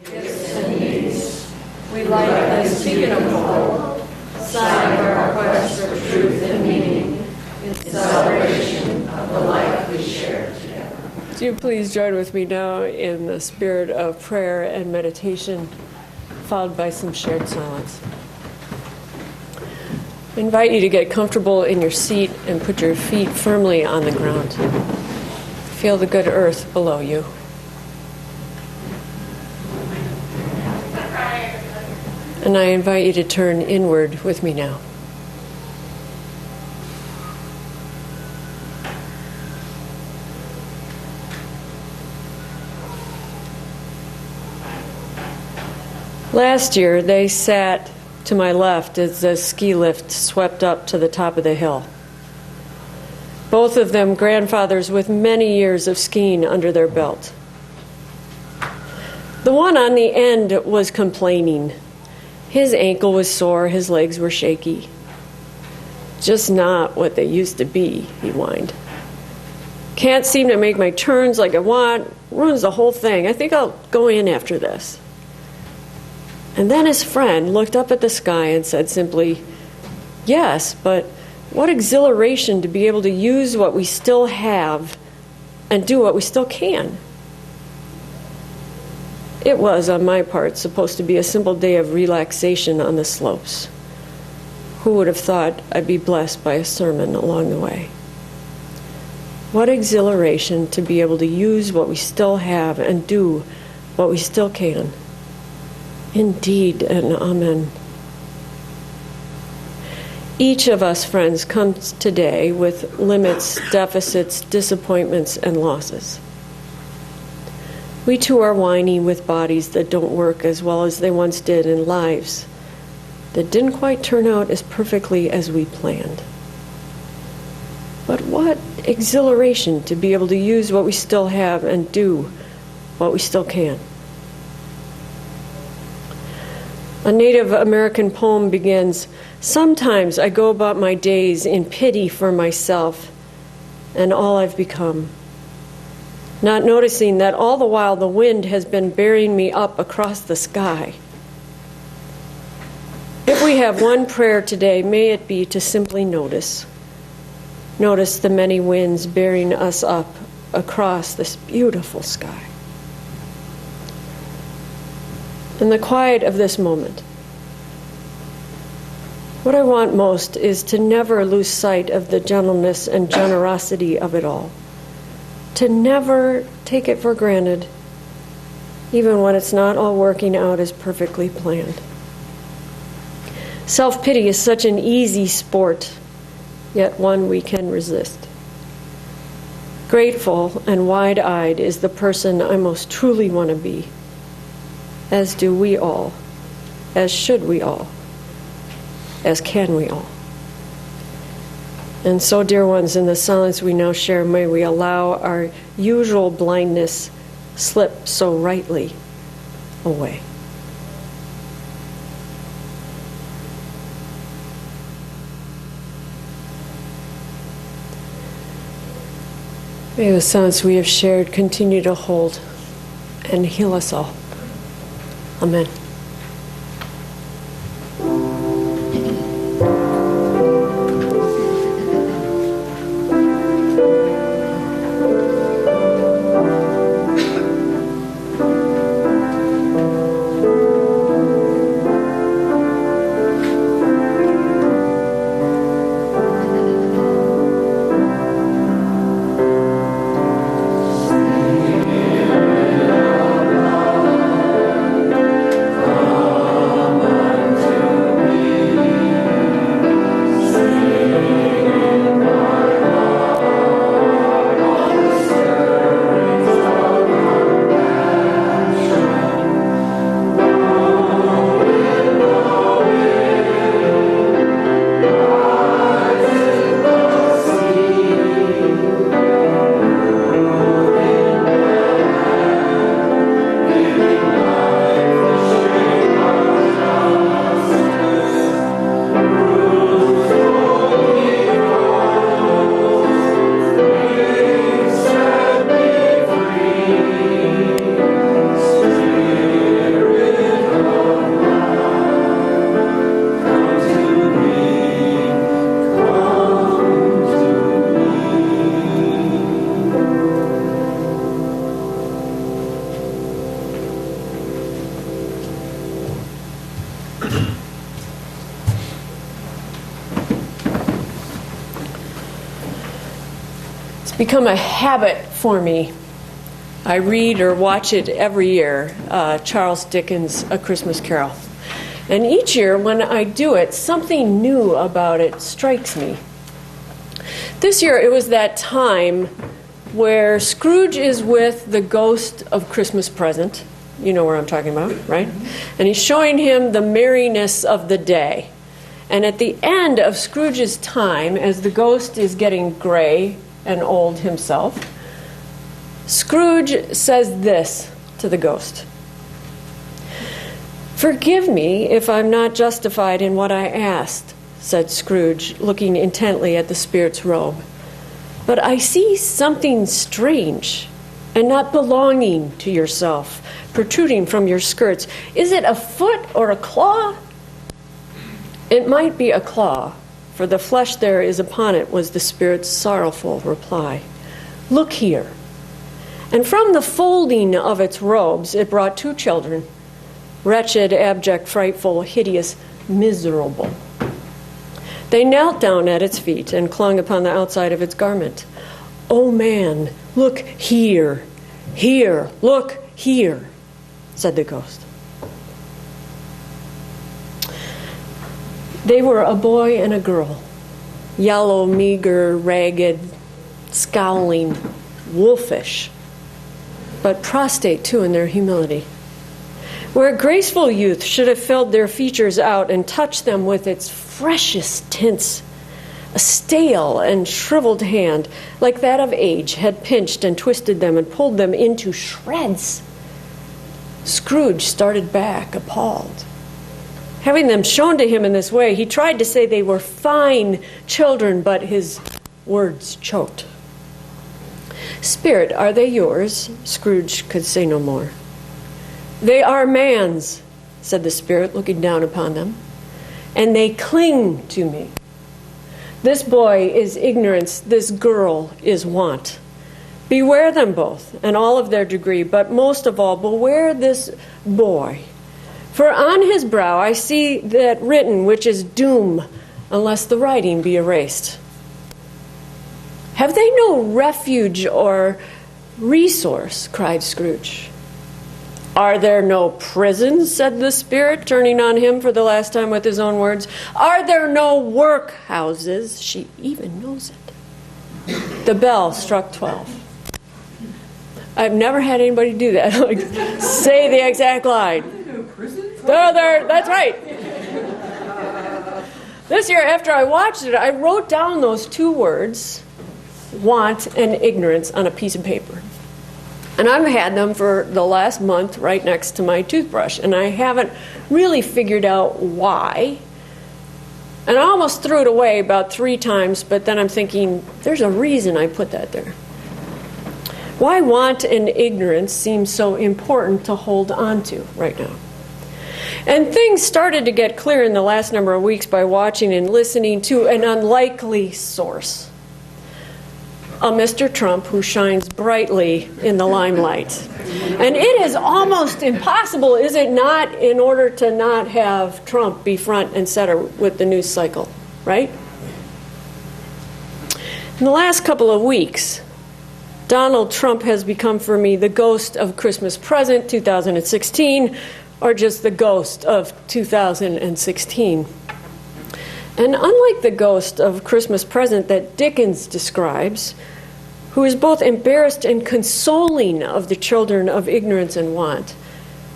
Gifts and needs, we light this beacon of hope, sign of our quest for truth and meaning, in celebration of the life we share together. Do you please join with me now in the spirit of prayer and meditation, followed by some shared silence. I invite you to get comfortable in your seat and put your feet firmly on the ground. Feel the good earth below you. And I invite you to turn inward with me now. Last year, they sat to my left as the ski lift swept up to the top of the hill. Both of them grandfathers with many years of skiing under their belt. The one on the end was complaining. His ankle was sore, his legs were shaky. Just not what they used to be, he whined. Can't seem to make my turns like I want, ruins the whole thing. I think I'll go in after this. And then his friend looked up at the sky and said simply, yes, but what exhilaration to be able to use what we still have and do what we still can. It was, on my part, supposed to be a simple day of relaxation on the slopes. Who would have thought I'd be blessed by a sermon along the way? What exhilaration to be able to use what we still have and do what we still can. Indeed, and amen. Each of us, friends, comes today with limits, deficits, disappointments, and losses. We too are whining with bodies that don't work as well as they once did, in lives that didn't quite turn out as perfectly as we planned. But what exhilaration to be able to use what we still have and do what we still can. A Native American poem begins, sometimes I go about my days in pity for myself and all I've become, not noticing that all the while the wind has been bearing me up across the sky. If we have one prayer today, may it be to simply notice. Notice the many winds bearing us up across this beautiful sky. In the quiet of this moment, what I want most is to never lose sight of the gentleness and generosity of it all. To never take it for granted, even when it's not all working out as perfectly planned. Self-pity is such an easy sport, yet one we can resist. Grateful and wide-eyed is the person I most truly want to be, as do we all, as should we all, as can we all. And so, dear ones, in the silence we now share, may we allow our usual blindness slip so rightly away. May the silence we have shared continue to hold and heal us all. Amen. become a habit for me. I read or watch it every year, Charles Dickens' A Christmas Carol. And each year when I do it, something new about it strikes me. This year it was that time where Scrooge is with the ghost of Christmas Present. You know where I'm talking about, right? And he's showing him the merriness of the day. And at the end of Scrooge's time, as the ghost is getting gray and old himself, Scrooge says this to the ghost: "Forgive me if I'm not justified in what I asked," said Scrooge, looking intently at the spirit's robe. "But I see something strange and not belonging to yourself, protruding from your skirts. Is it a foot or a claw?" "It might be a claw, for the flesh there is upon it," was the spirit's sorrowful reply. "Look here." And from the folding of its robes it brought 2 children, wretched, abject, frightful, hideous, miserable. They knelt down at its feet and clung upon the outside of its garment. "Oh man, look here, here, look here," said the ghost. They were a boy and a girl, yellow, meager, ragged, scowling, wolfish, but prostrate too in their humility. Where graceful youth should have filled their features out and touched them with its freshest tints, a stale and shriveled hand, like that of age, had pinched and twisted them and pulled them into shreds. Scrooge started back, appalled. Having them shown to him in this way, he tried to say they were fine children, but his words choked. "Spirit, are they yours?" Scrooge could say no more. "They are man's," said the spirit, looking down upon them, "and they cling to me. This boy is ignorance, this girl is want. Beware them both, and all of their degree, but most of all, beware this boy. For on his brow I see that written which is doom, unless the writing be erased. Have they no refuge or resource?" cried Scrooge. "Are there no prisons?" said the spirit, turning on him for the last time with his own words. "Are there no workhouses?" She even knows it. The bell struck 12. I've never had anybody do that. Like, say the exact line. That's right. This year, after I watched it, I wrote down those 2 words, want and ignorance, on a piece of paper. And I've had them for the last month right next to my toothbrush, and I haven't really figured out why. And I almost threw it away about 3 times, but then I'm thinking, there's a reason I put that there. Why want and ignorance seems so important to hold on to right now. And things started to get clear in the last number of weeks by watching and listening to an unlikely source. A Mr. Trump who shines brightly in the limelight. And it is almost impossible, is it not, in order to not have Trump be front and center with the news cycle, right? In the last couple of weeks, Donald Trump has become for me the ghost of Christmas Present 2016, or just the ghost of 2016. And unlike the ghost of Christmas Present that Dickens describes, who is both embarrassed and consoling of the children of ignorance and want,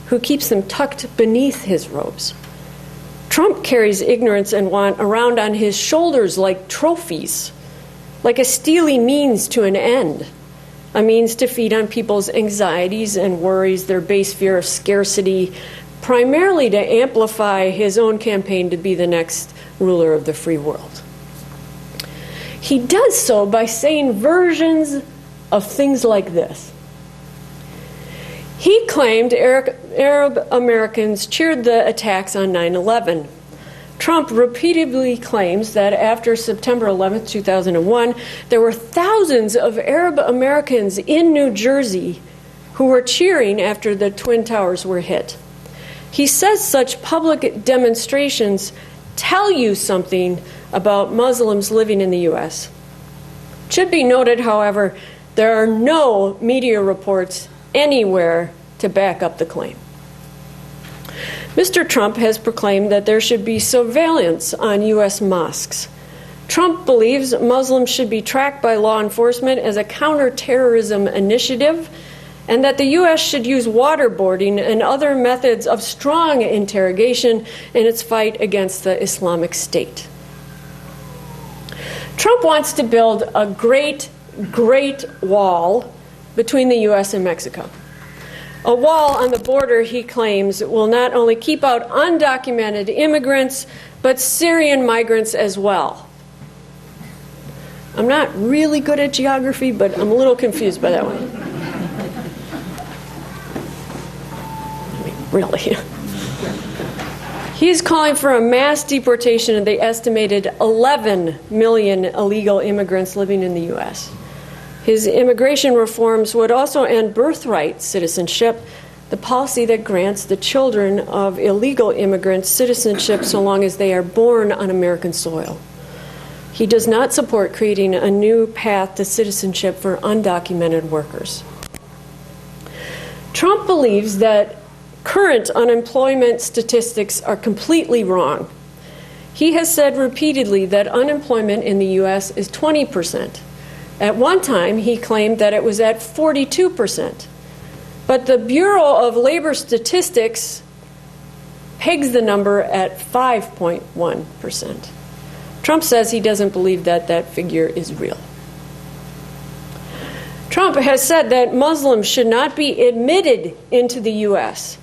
who keeps them tucked beneath his robes, Trump carries ignorance and want around on his shoulders like trophies, like a steely means to an end, a means to feed on people's anxieties and worries, their base fear of scarcity, primarily to amplify his own campaign to be the next ruler of the free world. He does so by saying versions of things like this. He claimed Arab Americans cheered the attacks on 9/11. Trump repeatedly claims that after September 11th, 2001, there were thousands of Arab Americans in New Jersey who were cheering after the Twin Towers were hit. He says such public demonstrations tell you something about Muslims living in the U.S. It should be noted, however, there are no media reports anywhere to back up the claim. Mr. Trump has proclaimed that there should be surveillance on U.S. mosques. Trump believes Muslims should be tracked by law enforcement as a counterterrorism initiative, and that the U.S. should use waterboarding and other methods of strong interrogation in its fight against the Islamic State. Trump wants to build a great wall between the U.S. and Mexico. A wall on the border, he claims, will not only keep out undocumented immigrants, but Syrian migrants as well. I'm not really good at geography, but I'm a little confused by that one. I mean, really. He's calling for a mass deportation of the estimated 11 million illegal immigrants living in the U.S. His immigration reforms would also end birthright citizenship, the policy that grants the children of illegal immigrants citizenship so long as they are born on American soil. He does not support creating a new path to citizenship for undocumented workers. Trump believes that current unemployment statistics are completely wrong. He has said repeatedly that unemployment in the U.S. is 20%. At one time, he claimed that it was at 42%. But the Bureau of Labor Statistics pegs the number at 5.1%. Trump says he doesn't believe that that figure is real. Trump has said that Muslims should not be admitted into the U.S.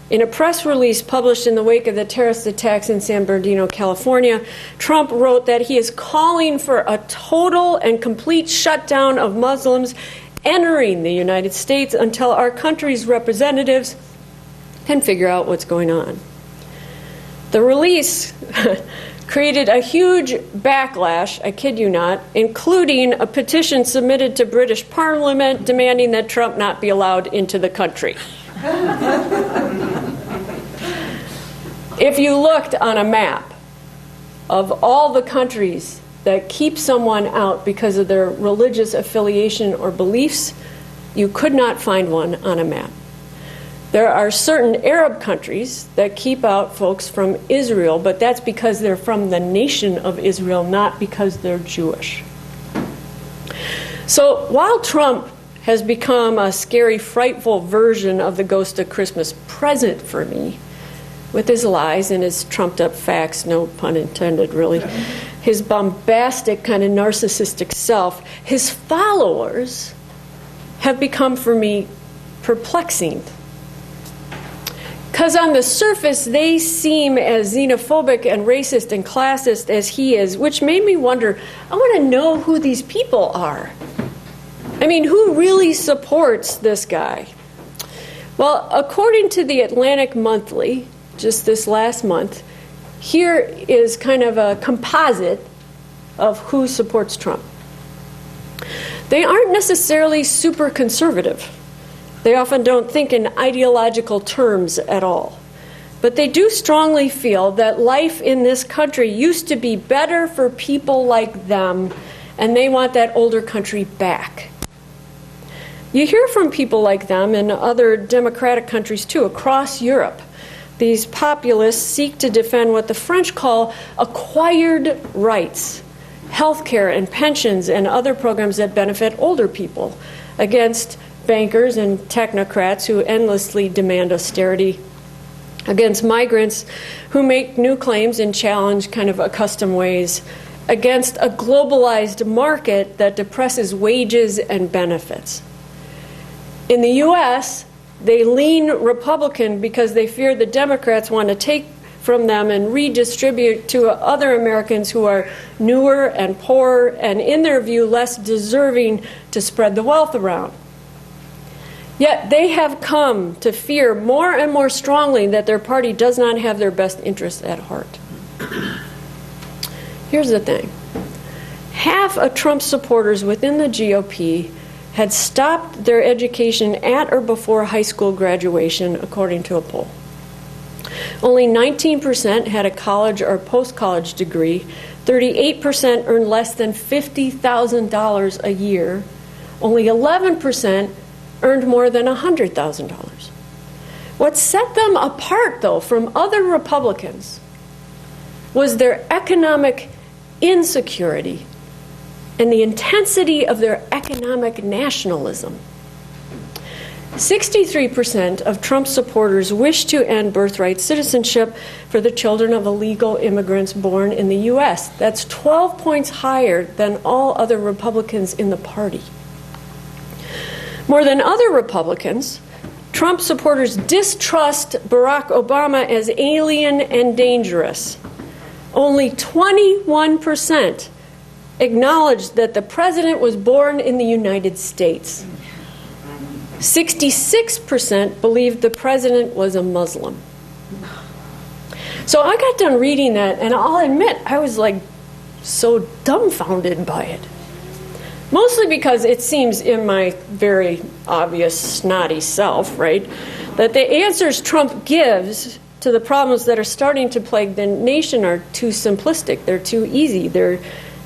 In a press release published in the wake of the terrorist attacks in San Bernardino, California, Trump wrote that he is calling for a total and complete shutdown of Muslims entering the United States until our country's representatives can figure out what's going on. The release created a huge backlash, I kid you not, including a petition submitted to British Parliament demanding that Trump not be allowed into the country. If you looked on a map of all the countries that keep someone out because of their religious affiliation or beliefs, you could not find one on a map. There are certain Arab countries that keep out folks from Israel, but that's because they're from the nation of Israel, not because they're Jewish. So while Trump has become a scary, frightful version of the ghost of Christmas present for me, with his lies and his trumped-up facts, no pun intended, really, his bombastic, kind of narcissistic self, his followers have become, for me, perplexing. Because on the surface, they seem as xenophobic and racist and classist as he is, which made me wonder, I want to know who these people are. I mean, who really supports this guy? Well, according to the Atlantic Monthly, just this last month, here is kind of a composite of who supports Trump. They aren't necessarily super conservative. They often don't think in ideological terms at all. But they do strongly feel that life in this country used to be better for people like them, and they want that older country back. You hear from people like them in other democratic countries too, across Europe. These populists seek to defend what the French call acquired rights, health care and pensions and other programs that benefit older people, against bankers and technocrats who endlessly demand austerity, against migrants who make new claims and challenge kind of accustomed ways, against a globalized market that depresses wages and benefits. In the U.S., they lean Republican because they fear the Democrats want to take from them and redistribute to other Americans who are newer and poorer and, in their view, less deserving to spread the wealth around. Yet they have come to fear more and more strongly that their party does not have their best interests at heart. Here's the thing. Half of Trump's supporters within the GOP had stopped their education at or before high school graduation, according to a poll. Only 19% had a college or post-college degree. 38% earned less than $50,000 a year. Only 11% earned more than $100,000. What set them apart, though, from other Republicans was their economic insecurity and the intensity of their economic nationalism. 63% of Trump supporters wish to end birthright citizenship for the children of illegal immigrants born in the U.S. That's 12 points higher than all other Republicans in the party. More than other Republicans, Trump supporters distrust Barack Obama as alien and dangerous. Only 21% acknowledged that the president was born in the United States. 66% believed the president was a Muslim. So I got done reading that, and I'll admit I was like so dumbfounded by it. Mostly because it seems in my very obvious snotty self, right, that the answers Trump gives to the problems that are starting to plague the nation are too simplistic, they're too easy, they're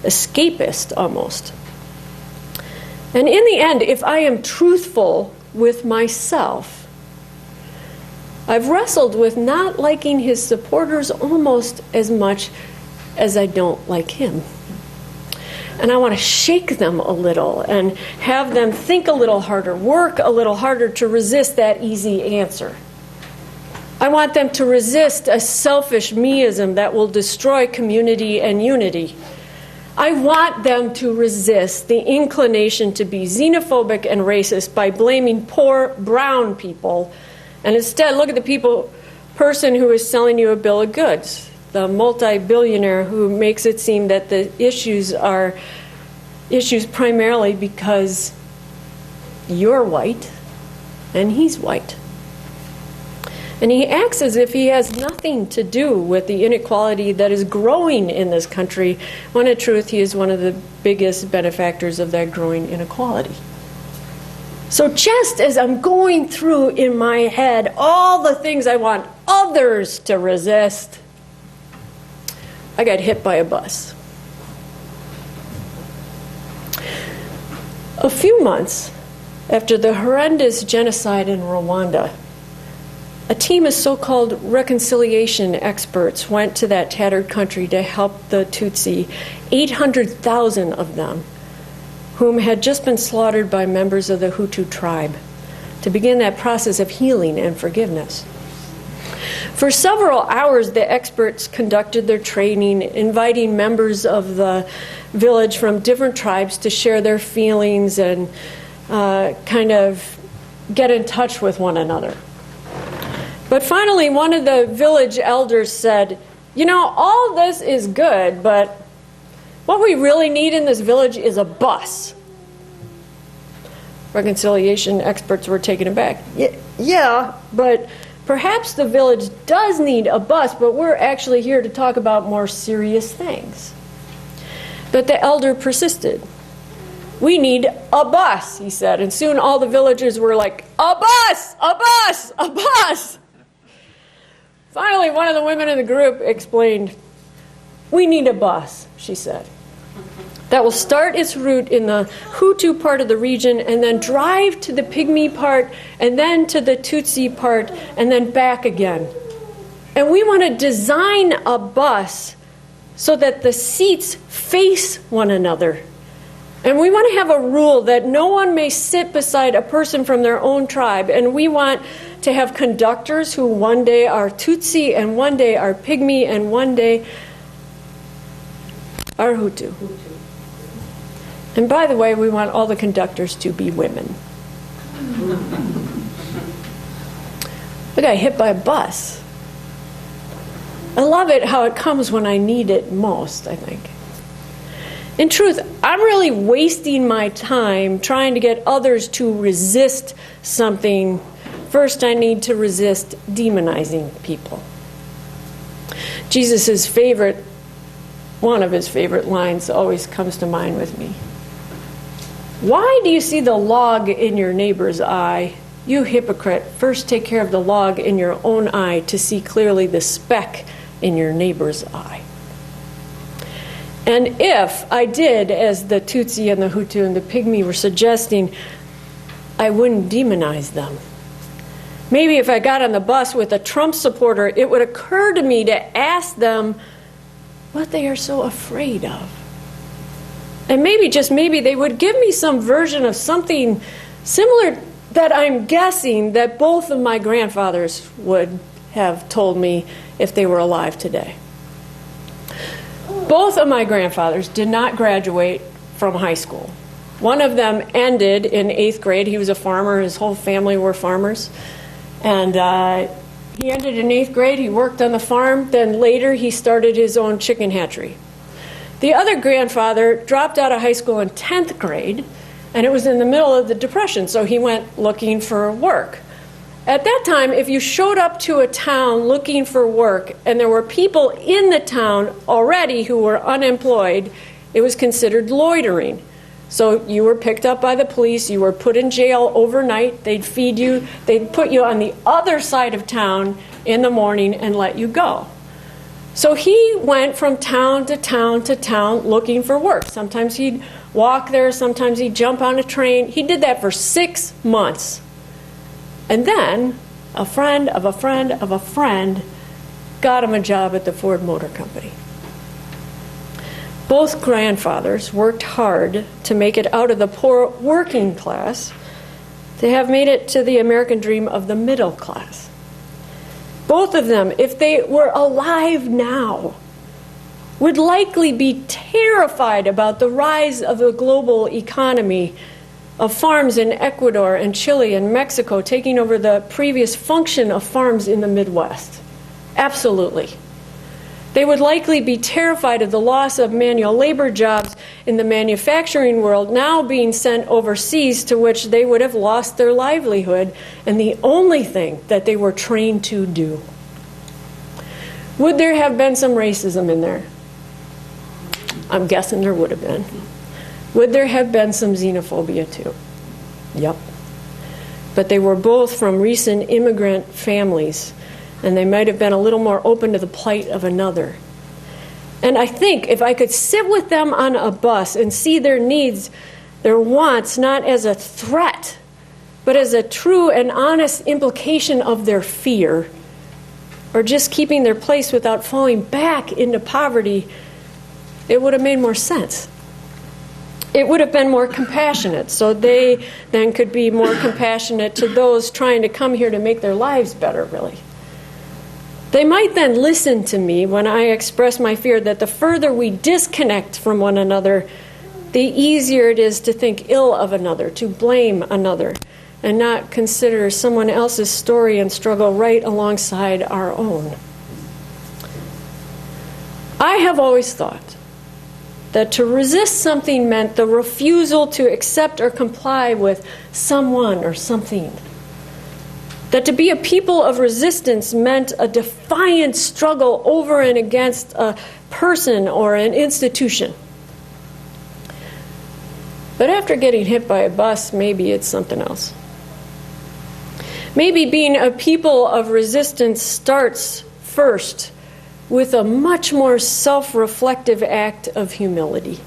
escapist almost. And in the end, if I am truthful with myself, I've wrestled with not liking his supporters almost as much as I don't like him. And I want to shake them a little and have them think a little harder, work a little harder to resist that easy answer. I want them to resist a selfish meism that will destroy community and unity. I want them to resist the inclination to be xenophobic and racist by blaming poor brown people, and instead look at the person who is selling you a bill of goods, the multi-billionaire who makes it seem that the issues are issues primarily because you're white and he's white. And he acts as if he has nothing to do with the inequality that is growing in this country, when in truth he is one of the biggest benefactors of that growing inequality. So just as I'm going through in my head all the things I want others to resist, I got hit by a bus. A few months after the horrendous genocide in Rwanda, a team of so-called reconciliation experts went to that tattered country to help the Tutsi, 800,000 of them, whom had just been slaughtered by members of the Hutu tribe, to begin that process of healing and forgiveness. For several hours, the experts conducted their training, inviting members of the village from different tribes to share their feelings and kind of get in touch with one another. But finally, one of the village elders said, "You know, all this is good, but what we really need in this village is a bus." Reconciliation experts were taken aback. Yeah, but perhaps the village does need a bus, but we're actually here to talk about more serious things. But the elder persisted. "We need a bus," he said, and soon all the villagers were like, "A bus! A bus! A bus!" Finally, one of the women in the group explained, "We need a bus," she said, "that will start its route in the Hutu part of the region and then drive to the Pygmy part and then to the Tutsi part and then back again. And we want to design a bus so that the seats face one another. And we want to have a rule that no one may sit beside a person from their own tribe. And we want to have conductors who one day are Tutsi and one day are Pygmy and one day are Hutu. And by the way, we want all the conductors to be women." I got hit by a bus. I love it how it comes when I need it most, I think. In truth, I'm really wasting my time trying to get others to resist something. First, I need to resist demonizing people. Jesus' one of his favorite lines always comes to mind with me. "Why do you see the log in your neighbor's eye? You hypocrite, first take care of the log in your own eye to see clearly the speck in your neighbor's eye." And if I did, as the Tutsi and the Hutu and the Pygmy were suggesting, I wouldn't demonize them. Maybe if I got on the bus with a Trump supporter, it would occur to me to ask them what they are so afraid of. And maybe, just maybe, they would give me some version of something similar that I'm guessing that both of my grandfathers would have told me if they were alive today. Both of my grandfathers did not graduate from high school. One of them ended in 8th grade. He was a farmer. His whole family were farmers. And he ended in 8th grade. He worked on the farm. Then later he started his own chicken hatchery. The other grandfather dropped out of high school in 10th grade, and it was in the middle of the Depression, so he went looking for work. At that time, if you showed up to a town looking for work and there were people in the town already who were unemployed, it was considered loitering. So you were picked up by the police, you were put in jail overnight, they'd feed you, they'd put you on the other side of town in the morning and let you go. So he went from town to town to town looking for work. Sometimes he'd walk there, sometimes he'd jump on a train. He did that for 6 months. And then a friend of a friend of a friend got him a job at the Ford Motor Company. Both grandfathers worked hard to make it out of the poor working class, to have made it to the American dream of the middle class. Both of them, if they were alive now, would likely be terrified about the rise of the global economy, of farms in Ecuador and Chile and Mexico taking over the previous function of farms in the Midwest. Absolutely. They would likely be terrified of the loss of manual labor jobs in the manufacturing world now being sent overseas, to which they would have lost their livelihood and the only thing that they were trained to do. Would there have been some racism in there? I'm guessing there would have been. Would there have been some xenophobia too? Yep. But they were both from recent immigrant families, and they might have been a little more open to the plight of another. And I think if I could sit with them on a bus and see their needs, their wants, not as a threat, but as a true and honest implication of their fear, or just keeping their place without falling back into poverty, it would have made more sense. It would have been more compassionate, so they then could be more compassionate to those trying to come here to make their lives better, really. They might then listen to me when I express my fear that the further we disconnect from one another, the easier it is to think ill of another, to blame another, and not consider someone else's story and struggle right alongside our own. I have always thought that to resist something meant the refusal to accept or comply with someone or something. That to be a people of resistance meant a defiant struggle over and against a person or an institution. But after getting hit by a bus, maybe it's something else. Maybe being a people of resistance starts first with a much more self-reflective act of humility.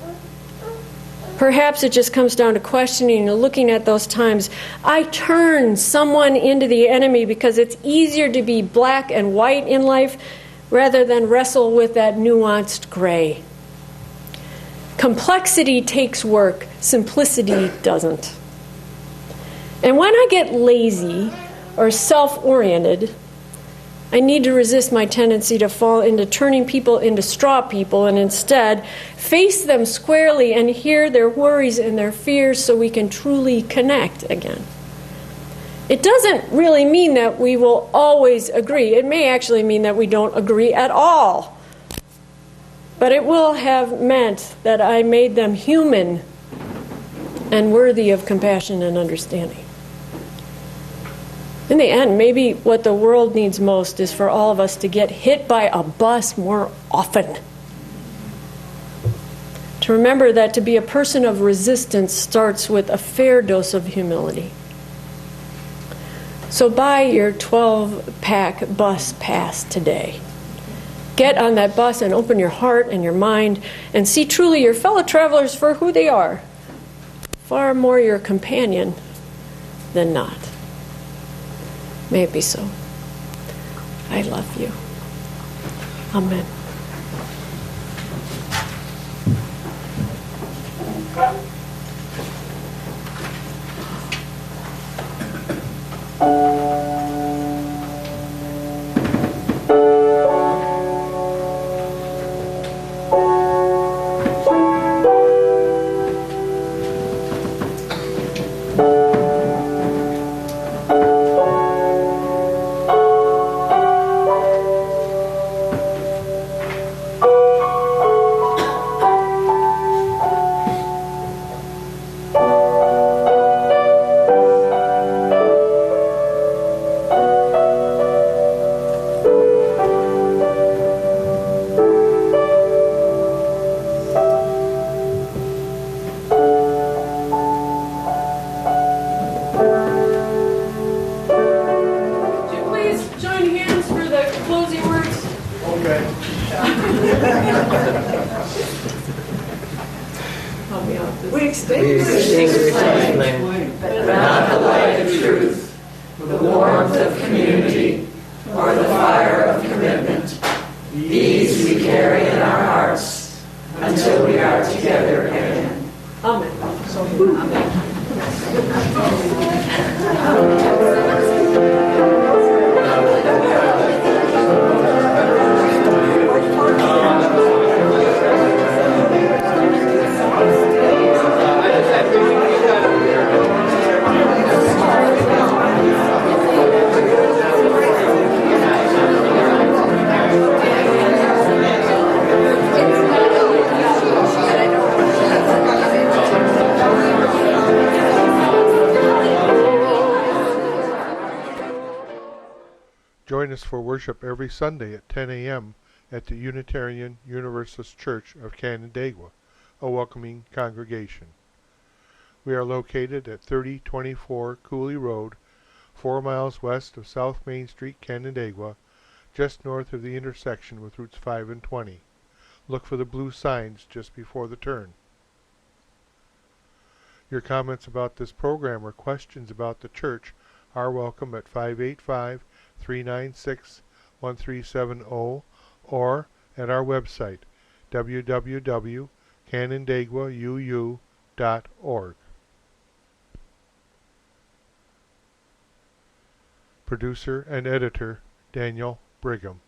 Perhaps it just comes down to questioning and looking at those times. I turn someone into the enemy because it's easier to be black and white in life rather than wrestle with that nuanced gray. Complexity takes work, simplicity doesn't. And when I get lazy or self-oriented, I need to resist my tendency to fall into turning people into straw people and instead face them squarely and hear their worries and their fears so we can truly connect again. It doesn't really mean that we will always agree. It may actually mean that we don't agree at all. But it will have meant that I made them human and worthy of compassion and understanding. In the end, maybe what the world needs most is for all of us to get hit by a bus more often. To remember that to be a person of resistance starts with a fair dose of humility. So buy your 12-pack bus pass today. get on that bus and open your heart and your mind and see truly your fellow travelers for who they are. Far more your companion than not. May it be so. I love you. Amen. We extinguish the flame, but not the light of truth, the warmth of community, or the fire of commitment. These we carry in our hearts until we are together again. Amen. Join us for worship every Sunday at 10 a.m. at the Unitarian Universalist Church of Canandaigua, a welcoming congregation. We are located at 3024 Cooley Road, 4 miles west of South Main Street, Canandaigua, just north of the intersection with Routes 5 and 20. Look for the blue signs just before the turn. Your comments about this program or questions about the church are welcome at 585-396-1370 or at our website, www.canandaiguauu.org. Producer and editor, Daniel Brigham.